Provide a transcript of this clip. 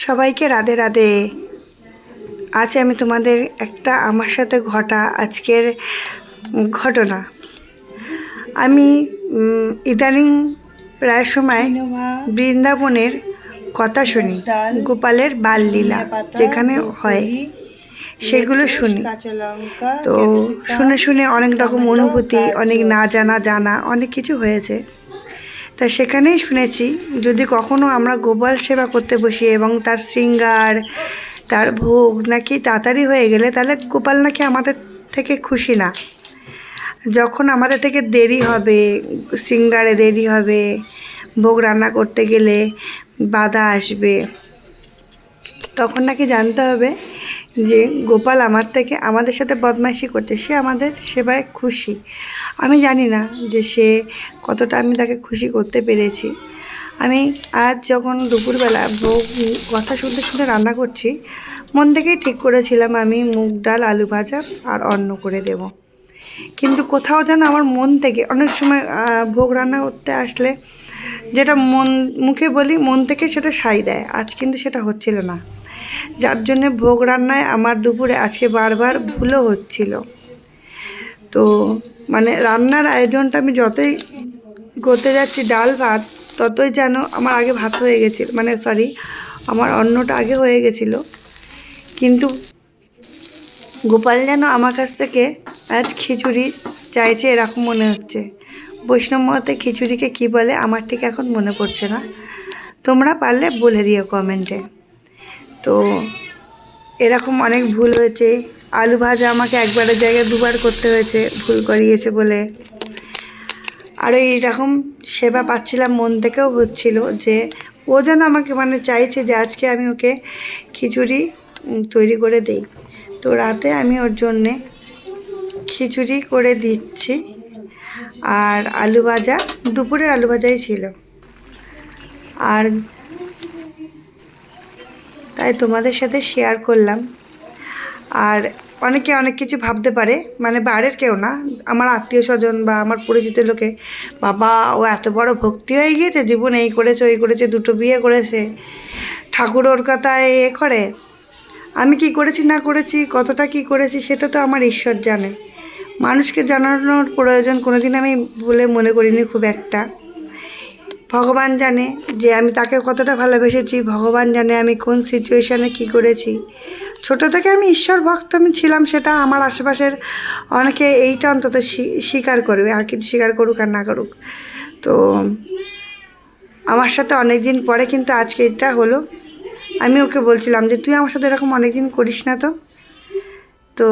সবাইকে রাধে রাধে। আজ আমি তোমাদের একটা আমার সাথে ঘটা আজকের ঘটনা। আমি ইদানিং প্রায় সময় বৃন্দাবনের কথা শুনি, গোপালের বাললীলা যেখানে হয় সেগুলো শুনি। তো শুনে শুনে অনেক রকম অনুভূতি, অনেক না জানা জানা অনেক কিছু হয়েছে। তা সেখানেই শুনেছি, যদি কখনো আমরা গোপাল সেবা করতে বসি এবং তার শৃঙ্গার, তার ভোগ নাকি তাড়াতাড়ি হয়ে গেলে, তাহলে গোপাল নাকি আমাদের থেকে খুশি না। যখন আমাদের থেকে দেরি হবে, শৃঙ্গারে দেরি হবে, ভোগ রান্না করতে গেলে বাধা আসবে, তখন নাকি জানতে হবে যে গোপাল আমাদের সাথে বদমাইশি করছে, সে আমাদের সেবায় খুশি। আমি জানি না যে সে কতটা আমি তাকে খুশি করতে পেরেছি। আমি আজ যখন দুপুরবেলা ভোগ কথা শুনতে শুনতে রান্না করছি, মন থেকেই ঠিক করেছিলাম আমি মুগ ডাল, আলু ভাজা আর অন্ন করে দেব। কিন্তু কোথাও যেন আমার মন থেকে অনেক সময় ভোগ রান্না করতে আসলে যেটা মুখে বলি, মন থেকে সেটা সাই দেয়। আজ কিন্তু সেটা হচ্ছিল না, যার জন্যে ভোগ রান্নায় আমার দুপুরে আজকে বারবার ভুলও হচ্ছিল। তো মানে রান্নার আয়োজনটা আমি যতই করতে যাচ্ছি ডাল ভাত, ততই যেন আমার আগে ভাত হয়ে গেছিলো, আমার অন্নটা আগে হয়ে গেছিলো। কিন্তু গোপাল যেন আমার কাছ থেকে আজ খিচুড়ি চাইছে, এরকম মনে হচ্ছে। বৈষ্ণব মতে খিচুড়িকে কী বলে আমার ঠিক এখন মনে পড়ছে না, তোমরা পারলে বলে দিও কমেন্টে। তো এরকম অনেক ভুল হয়েছে। আলু ভাজা আমাকে একবারের জায়গায় দুবার করতে হয়েছে, ভুল করিয়েছে বলে। আর এইরকম সেবা পাচ্ছিলাম, মন থেকেও হচ্ছিল যে ও যেন আমাকে চাইছে যে আজকে আমি ওকে খিচুড়ি তৈরি করে দেই। তো রাতে আমি ওর জন্যে খিচুড়ি করে দিচ্ছি, আর আলু ভাজা, দুপুরের আলু ভাজাই ছিল। আর তাই তোমাদের সাথে শেয়ার করলাম। আর অনেকে অনেক কিছু ভাবতে পারে, বাইরের কেউ না, আমার আত্মীয় স্বজন বা আমার পরিচিত লোকে, বাবা ও এত বড় ভক্তি হয়ে গিয়েছে, জীবনে এই করেছে ওই করেছে, 2টো বিয়ে করেছে, ঠাকুর ওর কথায় এ করে। আমি কি করেছি না করেছি, কতটা কি করেছি, সেটা তো আমার ঈশ্বর জানে। মানুষকে জানানোর প্রয়োজন কোনোদিন আমি বলে মনে করিনি খুব একটা। ভগবান জানে যে আমি তাকে কতটা ভালোবেসেছি, ভগবান জানে আমি কোন সিচুয়েশানে কি করেছি। ছোট থেকে আমি ঈশ্বর ভক্ত আমি ছিলাম, সেটা আমার আশেপাশের অনেকে এইটা অন্তত স্বীকার করবে, আর কিছু স্বীকার করুক আর না করুক। তো আমার সাথে অনেক দিন পরে কিন্তু আজকে এটা হলো। আমি ওকে বলছিলাম যে তুই আমার সাথে এরকম অনেক দিন করিস না। তো